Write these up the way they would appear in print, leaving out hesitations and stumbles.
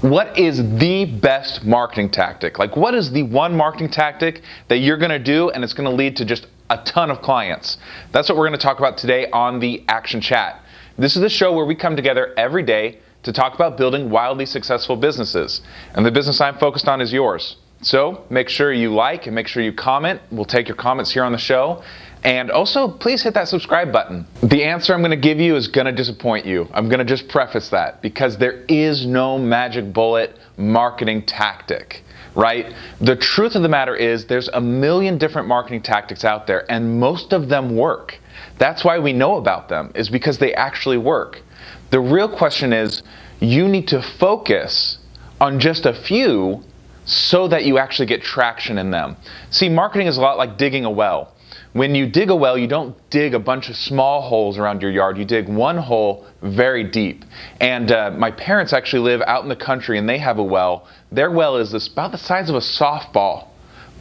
What is the best marketing tactic? Like, what is the one marketing tactic that you're going to do and it's going to lead to just a ton of clients? That's what we're going to talk about today on the Action Chat. This is the show where we come together every day to talk about building wildly successful businesses. And the business I'm focused on is yours. So make sure you like and make sure you comment. We'll take your comments here on the show. And also, please hit that subscribe button. The answer I'm going to give you is going to disappoint you. I'm going to just preface that because there is no magic bullet marketing tactic, right? The truth of the matter is there's a million different marketing tactics out there and most of them work. That's why we know about them, is because they actually work. The real question is you need to focus on just a few so that you actually get traction in them. See, marketing is a lot like digging a well. When you dig a well, you don't dig a bunch of small holes around your yard. You dig one hole very deep. And my parents actually live out in the country and they have a well. Their well is about the size of a softball,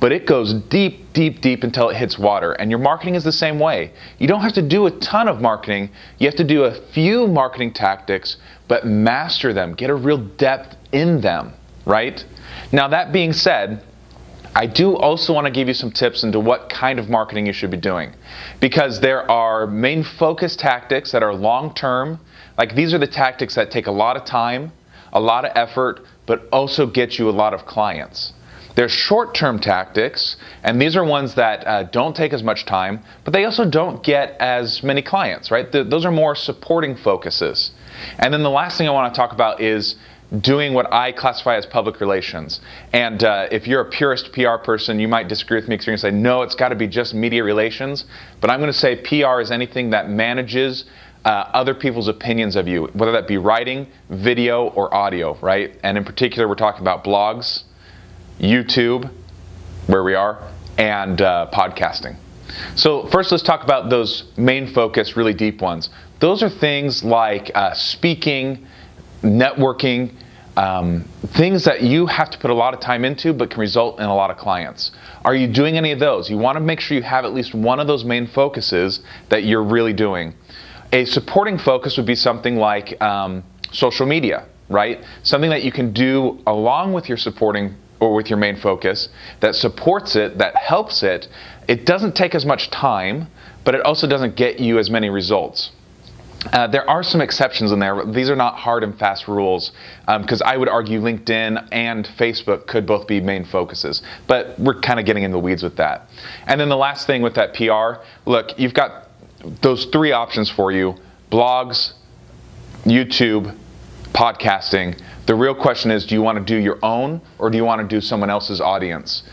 but it goes deep, deep, deep until it hits water. And your marketing is the same way. You don't have to do a ton of marketing. You have to do a few marketing tactics, but master them. Get a real depth in them, right? Now, that being said, I do also want to give you some tips into what kind of marketing you should be doing, because there are main focus tactics that are long-term. Like, these are the tactics that take a lot of time, a lot of effort, but also get you a lot of clients. There's short-term tactics, and these are ones that don't take as much time, but they also don't get as many clients, right? Those are more supporting focuses. And then the last thing I want to talk about is doing what I classify as public relations. And if you're a purist PR person, you might disagree with me because you're going to say, no, it's got to be just media relations. But I'm going to say PR is anything that manages other people's opinions of you, whether that be writing, video, or audio, right? And in particular, we're talking about blogs, YouTube, where we are, and podcasting. So first, let's talk about those main focus, really deep ones. Those are things like speaking, networking, things that you have to put a lot of time into but can result in a lot of clients. Are you doing any of those? You want to make sure you have at least one of those main focuses that you're really doing. A supporting focus would be something like social media, right? Something that you can do along with your supporting or with your main focus that supports it, that helps it. It doesn't take as much time, but it also doesn't get you as many results. There are some exceptions in there. These are not hard and fast rules because I would argue LinkedIn and Facebook could both be main focuses, but we're kind of getting in the weeds with that. And then the last thing with that PR, look, you've got those three options for you: blogs, YouTube, podcasting. The real question is, do you want to do your own or do you want to do someone else's audience?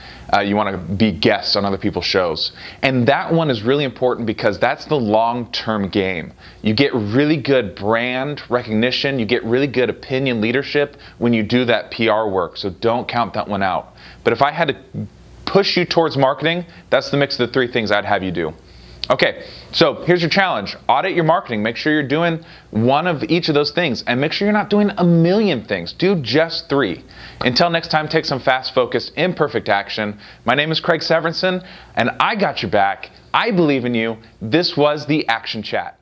You want to be guests on other people's shows. And that one is really important because that's the long-term game. You get really good brand recognition, you get really good opinion leadership when you do that PR work, so don't count that one out. But if I had to push you towards marketing, that's the mix of the three things I'd have you do. Okay, so here's your challenge. Audit your marketing. Make sure you're doing one of each of those things, and make sure you're not doing a million things. Do just three. Until next time, take some fast, focused, imperfect action. My name is Severinsen, and I got your back. I believe in you. This was the Action Chat.